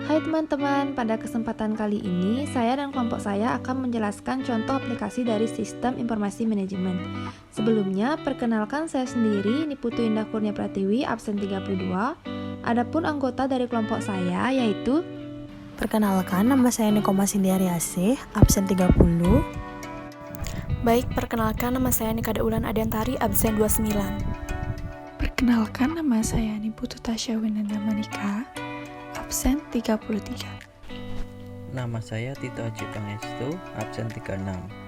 Hai teman-teman, pada kesempatan kali ini saya dan kelompok saya akan menjelaskan contoh aplikasi dari sistem informasi manajemen. Sebelumnya, perkenalkan saya sendiri, Niputu Indah Kurnia Pratiwi, absen 32. Adapun anggota dari kelompok saya yaitu Perkenalkan, nama saya Nikoma Sindiariasih, absen 30. Baik, perkenalkan nama saya Nikada Ulan Adiantari, absen 29. Perkenalkan, nama saya Niputu Tasya Winanda Manika, absen 33. Nama saya Tito Aji Pangestu, absen 36.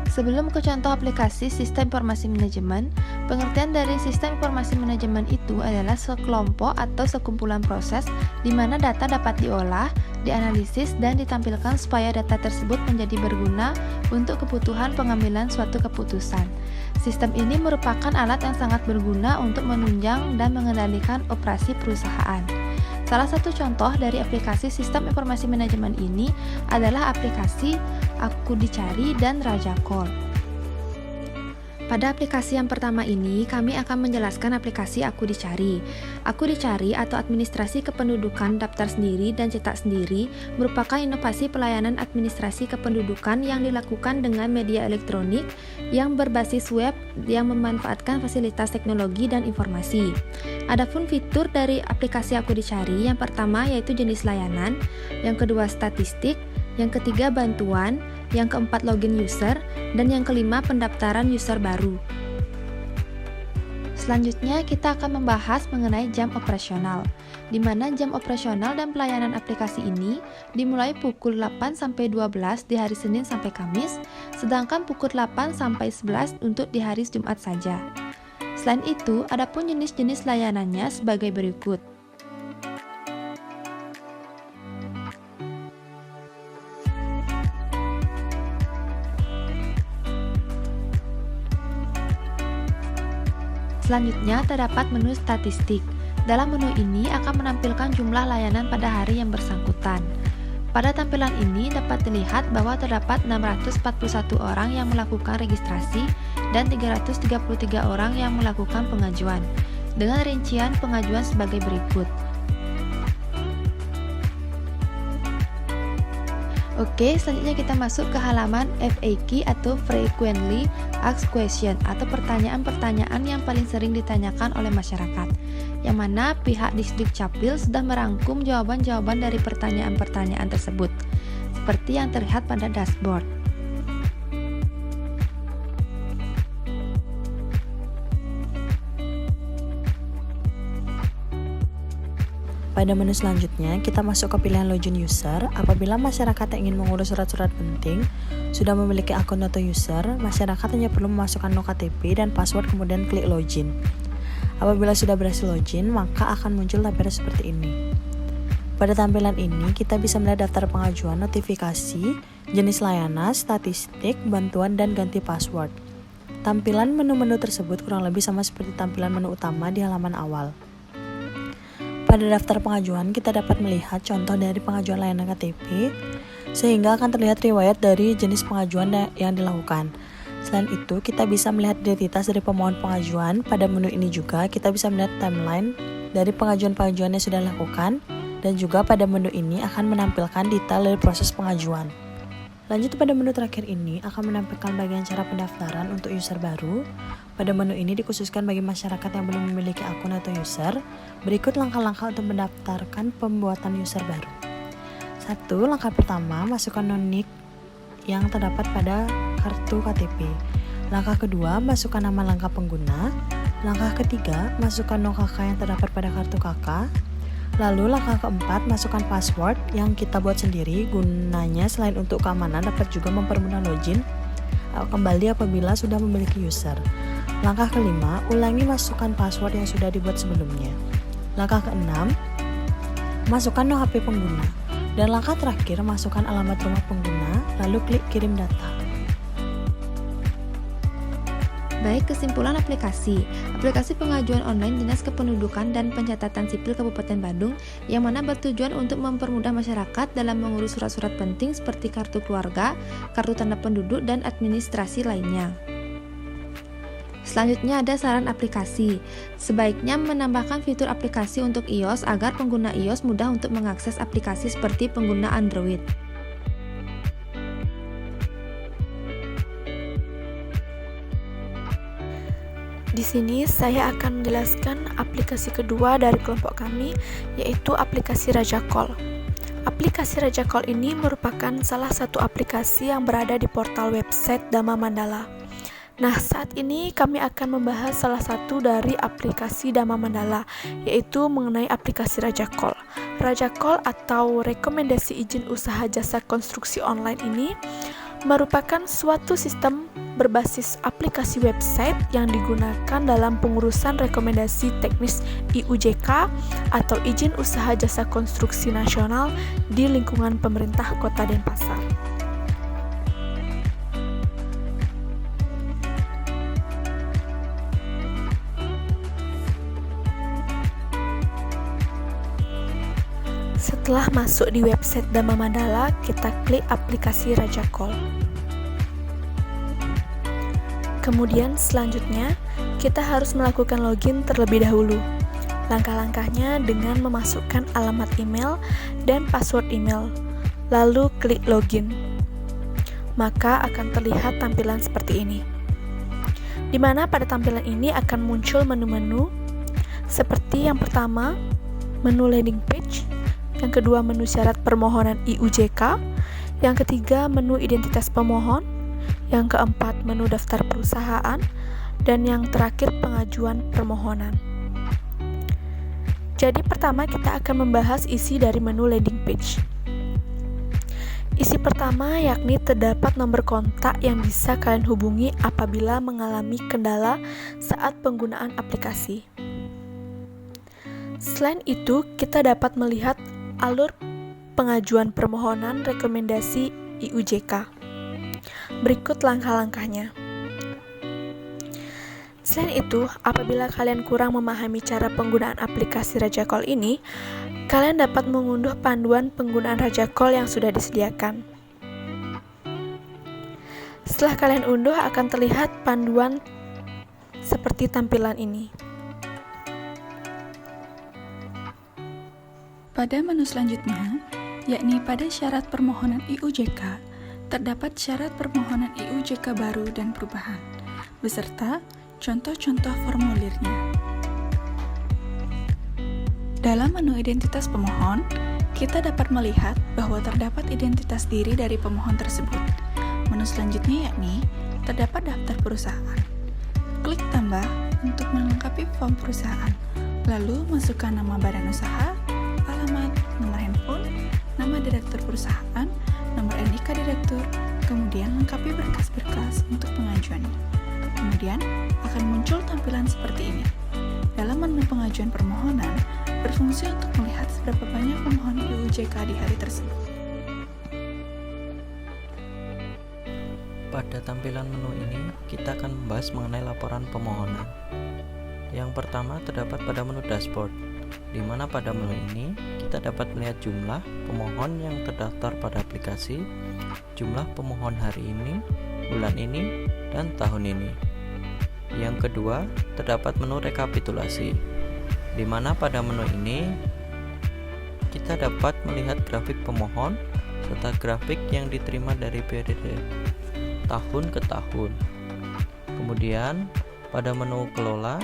Sebelum ke contoh aplikasi sistem informasi manajemen, pengertian dari sistem informasi manajemen itu adalah sekelompok atau sekumpulan proses di mana data dapat diolah, dianalisis, dan ditampilkan supaya data tersebut menjadi berguna untuk kebutuhan pengambilan suatu keputusan. Sistem ini merupakan alat yang sangat berguna untuk menunjang dan mengendalikan operasi perusahaan. Salah satu contoh dari aplikasi sistem informasi manajemen ini adalah aplikasi Aku Dicari dan Raja Call. Pada aplikasi yang pertama ini, kami akan menjelaskan aplikasi Aku Dicari. Aku Dicari atau administrasi kependudukan daftar sendiri dan cetak sendiri merupakan inovasi pelayanan administrasi kependudukan yang dilakukan dengan media elektronik yang berbasis web yang memanfaatkan fasilitas teknologi dan informasi. Adapun fitur dari aplikasi Aku Dicari, yang pertama yaitu jenis layanan, yang kedua statistik, yang ketiga bantuan, yang keempat login user, dan yang kelima pendaftaran user baru. Selanjutnya kita akan membahas mengenai jam operasional, di mana jam operasional dan pelayanan aplikasi ini dimulai pukul 8 sampai 12 di hari Senin sampai Kamis, sedangkan pukul 8 sampai 11 untuk di hari Jumat saja. Selain itu, adapun jenis-jenis layanannya sebagai berikut. Selanjutnya terdapat menu statistik. Dalam menu ini akan menampilkan jumlah layanan pada hari yang bersangkutan. Pada tampilan ini dapat dilihat bahwa terdapat 641 orang yang melakukan registrasi dan 333 orang yang melakukan pengajuan, dengan rincian pengajuan sebagai berikut. Oke, selanjutnya kita masuk ke halaman FAQ atau Frequently Asked Question atau pertanyaan-pertanyaan yang paling sering ditanyakan oleh masyarakat, yang mana pihak Disduk Capil sudah merangkum jawaban-jawaban dari pertanyaan-pertanyaan tersebut, seperti yang terlihat pada dashboard. Pada menu selanjutnya, kita masuk ke pilihan login user. Apabila masyarakat yang ingin mengurus surat-surat penting sudah memiliki akun atau user, masyarakat hanya perlu memasukkan no KTP dan password kemudian klik login. Apabila sudah berhasil login, maka akan muncul tampilan seperti ini. Pada tampilan ini, kita bisa melihat daftar pengajuan, notifikasi, jenis layanan, statistik, bantuan, dan ganti password. Tampilan menu-menu tersebut kurang lebih sama seperti tampilan menu utama di halaman awal. Pada daftar pengajuan, kita dapat melihat contoh dari pengajuan layanan KTP, sehingga akan terlihat riwayat dari jenis pengajuan yang dilakukan. Selain itu, kita bisa melihat identitas dari pemohon pengajuan. Pada menu ini juga, kita bisa melihat timeline dari pengajuan-pengajuan yang sudah dilakukan, dan juga pada menu ini akan menampilkan detail dari proses pengajuan. Lanjut pada menu terakhir ini akan menampilkan bagian cara pendaftaran untuk user baru. Pada menu ini dikhususkan bagi masyarakat yang belum memiliki akun atau user. Berikut langkah-langkah untuk mendaftarkan pembuatan user baru. 1. Langkah pertama, masukkan non-NIK yang terdapat pada kartu KTP. Langkah kedua, masukkan nama lengkap pengguna. Langkah ketiga, masukkan no KK yang terdapat pada kartu KK. Lalu langkah keempat, masukkan password yang kita buat sendiri. Gunanya selain untuk keamanan dapat juga mempermudah login kembali apabila sudah memiliki user. Langkah kelima, ulangi masukkan password yang sudah dibuat sebelumnya. Langkah keenam, masukkan no HP pengguna. Dan langkah terakhir, masukkan alamat rumah pengguna, lalu klik kirim data. Baik, kesimpulan aplikasi. Aplikasi pengajuan online Dinas Kependudukan dan Pencatatan Sipil Kabupaten Bandung yang mana bertujuan untuk mempermudah masyarakat dalam mengurus surat-surat penting seperti kartu keluarga, kartu tanda penduduk, dan administrasi lainnya. Selanjutnya ada saran aplikasi. Sebaiknya menambahkan fitur aplikasi untuk iOS agar pengguna iOS mudah untuk mengakses aplikasi seperti pengguna Android. Di sini saya akan menjelaskan aplikasi kedua dari kelompok kami, yaitu aplikasi Rajacol. Aplikasi Rajacol ini merupakan salah satu aplikasi yang berada di portal website Dhamma Mandala. Nah, saat ini kami akan membahas salah satu dari aplikasi Dhamma Mandala, yaitu mengenai aplikasi Rajacol. Rajacol atau Rekomendasi Izin Usaha Jasa Konstruksi Online ini merupakan suatu sistem berbasis aplikasi website yang digunakan dalam pengurusan rekomendasi teknis IUJK atau Izin Usaha Jasa Konstruksi Nasional di lingkungan pemerintah Kota Denpasar. Setelah masuk di website Dhamma Mandala, kita klik aplikasi Rajacol. Kemudian selanjutnya, kita harus melakukan login terlebih dahulu. Langkah-langkahnya dengan memasukkan alamat email dan password email, lalu klik login. Maka akan terlihat tampilan seperti ini. Di mana pada tampilan ini akan muncul menu-menu seperti yang pertama, menu landing page, yang kedua menu syarat permohonan IUJK, yang ketiga menu identitas pemohon, yang keempat menu daftar perusahaan, dan yang terakhir pengajuan permohonan. Jadi pertama kita akan membahas isi dari menu landing page. Isi pertama yakni terdapat nomor kontak yang bisa kalian hubungi apabila mengalami kendala saat penggunaan aplikasi. Selain itu, kita dapat melihat alur pengajuan permohonan rekomendasi IUJK. Berikut langkah-langkahnya. Selain itu, apabila kalian kurang memahami cara penggunaan aplikasi Rajacol ini, kalian dapat mengunduh panduan penggunaan Rajacol yang sudah disediakan. Setelah kalian unduh, akan terlihat panduan seperti tampilan ini. Pada menu selanjutnya, yakni pada syarat permohonan IUJK, terdapat syarat permohonan IUJK baru dan perubahan, beserta contoh-contoh formulirnya. Dalam menu identitas pemohon, kita dapat melihat bahwa terdapat identitas diri dari pemohon tersebut. Menu selanjutnya yakni terdapat daftar perusahaan. Klik tambah untuk melengkapi form perusahaan, lalu masukkan nama badan usaha, alamat, nomor handphone, nama direktur perusahaan, nomor NIK direktur, kemudian lengkapi berkas-berkas untuk pengajuannya. Kemudian akan muncul tampilan seperti ini. Dalam menu pengajuan permohonan, berfungsi untuk melihat seberapa banyak pemohon IUJK di hari tersebut. Pada tampilan menu ini, kita akan membahas mengenai laporan pemohonan. Yang pertama terdapat pada menu dashboard, di mana pada menu ini kita dapat melihat jumlah pemohon yang terdaftar pada aplikasi, jumlah pemohon hari ini, bulan ini, dan tahun ini. Yang kedua, terdapat menu rekapitulasi, di mana pada menu ini kita dapat melihat grafik pemohon serta grafik yang diterima dari periode tahun ke tahun. Kemudian pada menu kelola,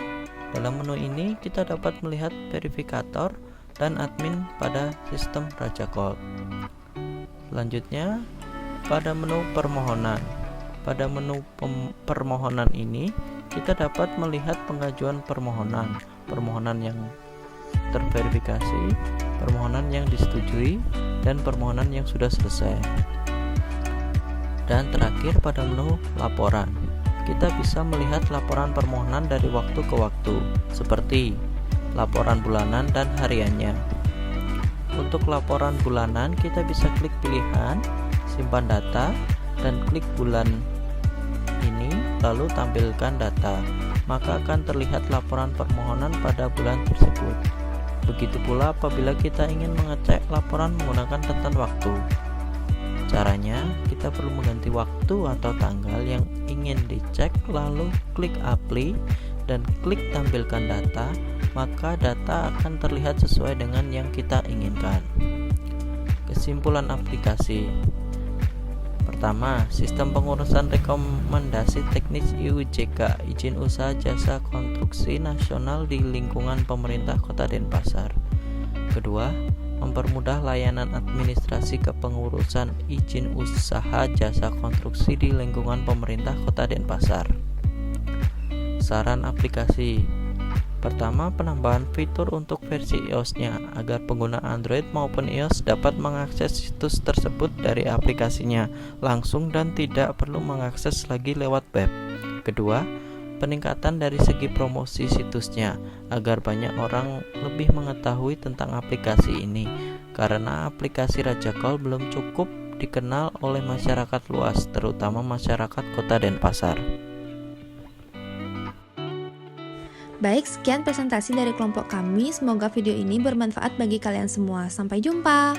dalam menu ini kita dapat melihat verifikator dan admin pada sistem Rajacol. Selanjutnya pada menu permohonan. Pada menu permohonan ini kita dapat melihat pengajuan permohonan, permohonan yang terverifikasi, permohonan yang disetujui, dan permohonan yang sudah selesai. Dan terakhir pada menu laporan, kita bisa melihat laporan permohonan dari waktu ke waktu, seperti laporan bulanan dan hariannya. Untuk laporan bulanan, kita bisa klik pilihan simpan data dan klik bulan ini, lalu tampilkan data, maka akan terlihat laporan permohonan pada bulan tersebut. Begitu pula apabila kita ingin mengecek laporan menggunakan rentan waktu. Caranya, kita perlu mengganti waktu atau tanggal yang ingin dicek, lalu klik apply dan klik tampilkan data, maka data akan terlihat sesuai dengan yang kita inginkan. Kesimpulan aplikasi. Pertama, sistem pengurusan rekomendasi teknis IUJK izin usaha jasa konstruksi nasional di lingkungan pemerintah Kota Denpasar. Kedua, mempermudah layanan administrasi kepengurusan izin usaha jasa konstruksi di lingkungan pemerintah Kota Denpasar. Saran aplikasi. Pertama, penambahan fitur untuk versi iOS-nya agar pengguna Android maupun iOS dapat mengakses situs tersebut dari aplikasinya langsung dan tidak perlu mengakses lagi lewat web. Kedua, peningkatan dari segi promosi situsnya agar banyak orang lebih mengetahui tentang aplikasi ini karena aplikasi Rajakol belum cukup dikenal oleh masyarakat luas, terutama masyarakat Kota Denpasar. Baik, sekian presentasi dari kelompok kami. Semoga video ini bermanfaat bagi kalian semua. Sampai jumpa.